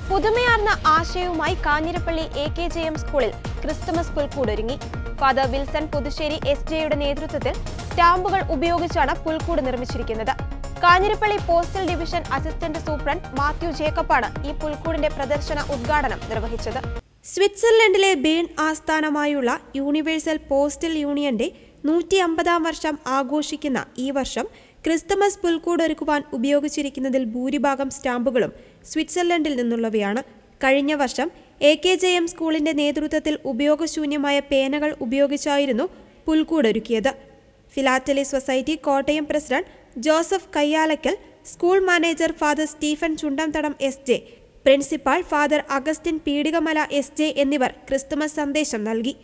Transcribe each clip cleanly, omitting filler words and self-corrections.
പുതുമയാർന്ന ആശയവുമായി കാഞ്ഞിരപ്പള്ളി AKJM സ്കൂളിൽ Christmas പുൽക്കൂടൊരുങ്ങി. ഫാദർ വിൽസൺ പുതുശ്ശേരി SJ-യുടെ നേതൃത്വത്തിൽ സ്റ്റാമ്പുകൾ ഉപയോഗിച്ചാണ് പുൽക്കൂട് നിർമ്മിച്ചിരിക്കുന്നത്. Kanjirappally postal division assistant superintendent Mathew ജേക്കബാണ് ഈ പുൽക്കൂടിന്റെ പ്രദർശന ഉദ്ഘാടനം നിർവഹിച്ചത്. സ്വിറ്റ്സർലൻഡിലെ ബേൺ ആസ്ഥാനമായുള്ള യൂണിവേഴ്സൽ പോസ്റ്റൽ യൂണിയന്റെ 150-ാം വർഷം ആഘോഷിക്കുന്ന ഈ വർഷം ക്രിസ്തുമസ് പുൽക്കൂട് ഒരുക്കുവാൻ ഉപയോഗിച്ചിരിക്കുന്നതിൽ ഭൂരിഭാഗം സ്റ്റാമ്പുകളും സ്വിറ്റ്സർലൻഡിൽ നിന്നുള്ളവയാണ്. കഴിഞ്ഞ വർഷം AKJM സ്കൂളിന്റെ നേതൃത്വത്തിൽ ഉപയോഗശൂന്യമായ പേനകൾ ഉപയോഗിച്ചായിരുന്നു പുൽക്കൂടൊരുക്കിയത്. Philately society Kottayam president Joseph Kayyalakkal, school manager father Stephen Chundamthadam SJ, principal father Augustine Peedikamala SJ എന്നിവർ ക്രിസ്തുമസ് സന്ദേശം നൽകി.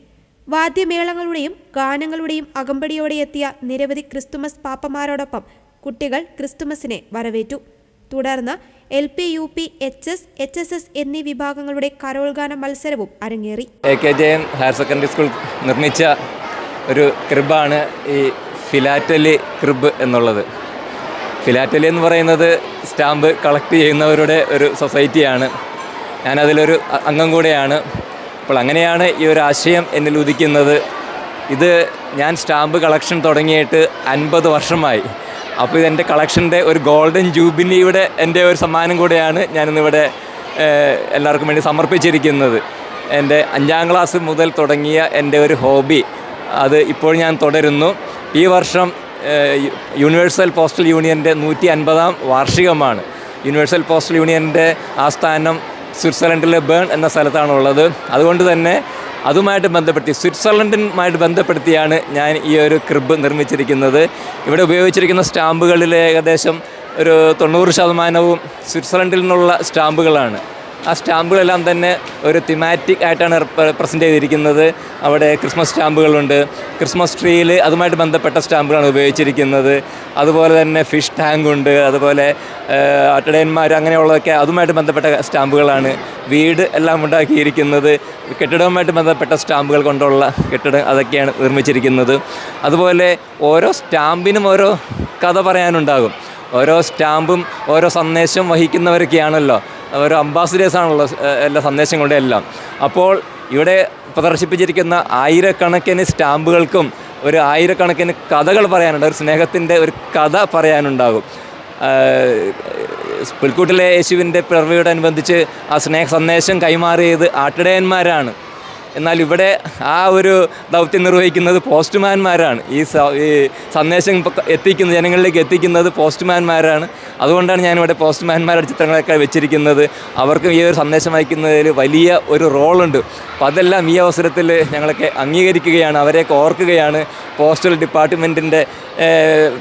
വാദ്യമേളങ്ങളുടെയും ഗാനങ്ങളുടെയും അകമ്പടിയോടെ എത്തിയ നിരവധി ക്രിസ്തുമസ് പാപ്പമാരോടൊപ്പം കുട്ടികൾ ക്രിസ്തുമസിനെ വരവേറ്റു. തുടർന്ന് LP, UP, HS, HSS എന്നീ വിഭാഗങ്ങളുടെ കരോൾഗാന മത്സരവും അരങ്ങേറി. AKJM ഹയർ സെക്കൻഡറി സ്കൂൾ നിർമ്മിച്ച ഒരു ക്രിബാണ് ഈ ഫിലാറ്റലി ക്രിബ് എന്നുള്ളത്. ഫിലാറ്റലി എന്ന് പറയുന്നത് സ്റ്റാമ്പ് കളക്ട് ചെയ്യുന്നവരുടെ ഒരു സൊസൈറ്റിയാണ്. ഞാനതിലൊരു അംഗം കൂടെയാണ്. അപ്പോൾ അങ്ങനെയാണ് ഈ ഒരു ആശയം എന്നിൽ ഉദിക്കുന്നത്. ഇത് ഞാൻ സ്റ്റാമ്പ് കളക്ഷൻ തുടങ്ങിയിട്ട് 50 വർഷമായി. അപ്പോൾ ഇതെൻ്റെ കളക്ഷൻ്റെ ഒരു ഗോൾഡൻ ജൂബിലിയുടെ എൻ്റെ ഒരു സമ്മാനം കൂടെയാണ് ഞാനിന്നിവിടെ എല്ലാവർക്കും വേണ്ടി സമർപ്പിച്ചിരിക്കുന്നത്. എൻ്റെ 5ാം ക്ലാസ് മുതൽ തുടങ്ങിയ എൻ്റെ ഒരു ഹോബി അത് ഇപ്പോൾ ഞാൻ തുടരുന്നു. ഈ വർഷം യൂണിവേഴ്സൽ പോസ്റ്റൽ യൂണിയൻ്റെ 150-ാം വാർഷികമാണ്. യൂണിവേഴ്സൽ പോസ്റ്റൽ യൂണിയൻ്റെ ആസ്ഥാനം സ്വിറ്റ്സർലൻഡിലെ ബേൺ എന്ന സ്ഥലത്താണുള്ളത്. അതുകൊണ്ട് തന്നെ അതുമായിട്ട് ബന്ധപ്പെടുത്തി സ്വിറ്റ്സർലൻഡുമായിട്ട് ബന്ധപ്പെടുത്തിയാണ് ഞാൻ ഈ ഒരു ക്രിബ് നിർമ്മിച്ചിരിക്കുന്നത്. ഇവിടെ ഉപയോഗിച്ചിരിക്കുന്ന സ്റ്റാമ്പുകളിൽ ഏകദേശം ഒരു 90% സ്വിറ്റ്സർലൻഡിൽ നിന്നുള്ള സ്റ്റാമ്പുകളാണ്. ആ സ്റ്റാമ്പുകളെല്ലാം തന്നെ ഒരു തിമാറ്റിക് ആയിട്ടാണ് പ്രസൻറ്റ് ചെയ്തിരിക്കുന്നത്. അവിടെ ക്രിസ്മസ് സ്റ്റാമ്പുകളുണ്ട്, ക്രിസ്മസ് ട്രീയിൽ അതുമായിട്ട് ബന്ധപ്പെട്ട സ്റ്റാമ്പുകളാണ് ഉപയോഗിച്ചിരിക്കുന്നത്. അതുപോലെ തന്നെ ഫിഷ് ടാങ്ക് ഉണ്ട്, അതുപോലെ അട്ടടയന്മാർ അങ്ങനെയുള്ളതൊക്കെ അതുമായിട്ട് ബന്ധപ്പെട്ട സ്റ്റാമ്പുകളാണ്. വീട് എല്ലാം ഉണ്ടാക്കിയിരിക്കുന്നത് കെട്ടിടവുമായിട്ട് ബന്ധപ്പെട്ട സ്റ്റാമ്പുകൾ കൊണ്ടുള്ള കെട്ടിടം അതൊക്കെയാണ് നിർമ്മിച്ചിരിക്കുന്നത്. അതുപോലെ ഓരോ സ്റ്റാമ്പിനും ഓരോ കഥ പറയാനുണ്ടാകും. ഓരോ സ്റ്റാമ്പും ഓരോ സന്ദേശം വഹിക്കുന്നവരൊക്കെയാണല്ലോ, ഓരോ അംബാസിഡേഴ്സാണല്ലോ എല്ലാ സന്ദേശങ്ങളുടെ എല്ലാം. അപ്പോൾ ഇവിടെ പ്രദർശിപ്പിച്ചിരിക്കുന്ന ആയിരക്കണക്കിന് സ്റ്റാമ്പുകൾക്കും ഒരു ആയിരക്കണക്കിന് കഥകൾ പറയാനുണ്ട്. ഒരു സ്നേഹത്തിൻ്റെ ഒരു കഥ പറയാനുണ്ടാകും. പുൽക്കൂട്ടിലെ യേശുവിൻ്റെ പിറവിയോടനുബന്ധിച്ച് ആ സ്നേഹ സന്ദേശം കൈമാറിയത് ആട്ടിടയന്മാരാണ്. എന്നാൽ ഇവിടെ ആ ഒരു ദൗത്യം നിർവഹിക്കുന്നത് പോസ്റ്റ്മാൻമാരാണ്. ഈ സന്ദേശം ജനങ്ങളിലേക്ക് എത്തിക്കുന്നത് പോസ്റ്റ്മാൻമാരാണ്. അതുകൊണ്ടാണ് ഞാനിവിടെ പോസ്റ്റ്മാൻമാരുടെ ചിത്രങ്ങളൊക്കെ വെച്ചിരിക്കുന്നത്. അവർക്ക് ഈ ഒരു സന്ദേശം അയക്കുന്നതിൽ വലിയ ഒരു റോളുണ്ട്. അപ്പോൾ അതെല്ലാം ഈ അവസരത്തിൽ ഞങ്ങളൊക്കെ അംഗീകരിക്കുകയാണ്, അവരെയൊക്കെ ഓർക്കുകയാണ്. പോസ്റ്റൽ ഡിപ്പാർട്ട്മെൻറ്റിൻ്റെ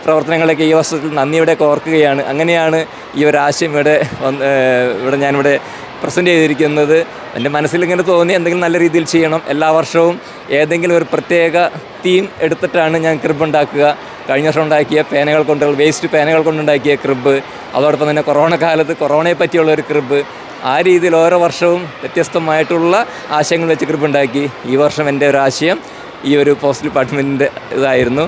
പ്രവർത്തനങ്ങളൊക്കെ ഈ അവസരത്തിൽ നന്ദിയോടെയൊക്കെ ഓർക്കുകയാണ്. അങ്ങനെയാണ് ഈ ഒരു ആശയം ഇവിടെ ഞാനിവിടെ പ്രസൻറ്റ് ചെയ്തിരിക്കുന്നത്. എൻ്റെ മനസ്സിലിങ്ങനെ തോന്നി എന്തെങ്കിലും നല്ല രീതിയിൽ ചെയ്യണം. എല്ലാ വർഷവും ഏതെങ്കിലും ഒരു പ്രത്യേക തീം എടുത്തിട്ടാണ് ഞാൻ ക്രിബ് ഉണ്ടാക്കുക. കഴിഞ്ഞ വർഷം ഉണ്ടാക്കിയ പേനകൾ കൊണ്ട്, വേസ്റ്റ് പേനകൾ കൊണ്ടുണ്ടാക്കിയ ക്രിബ്, അതോടൊപ്പം തന്നെ കൊറോണ കാലത്ത് കൊറോണയെ പറ്റിയുള്ള ഒരു ക്രിബ്. ആ രീതിയിൽ ഓരോ വർഷവും വ്യത്യസ്തമായിട്ടുള്ള ആശയങ്ങൾ വെച്ച് ക്രിബ് ഉണ്ടാക്കി. ഈ വർഷം എൻ്റെ ഒരു ആശയം ഈ ഒരു പോസ്റ്റൽ ഡിപ്പാർട്ട്മെൻറ്റിൻ്റെ ഇതായിരുന്നു.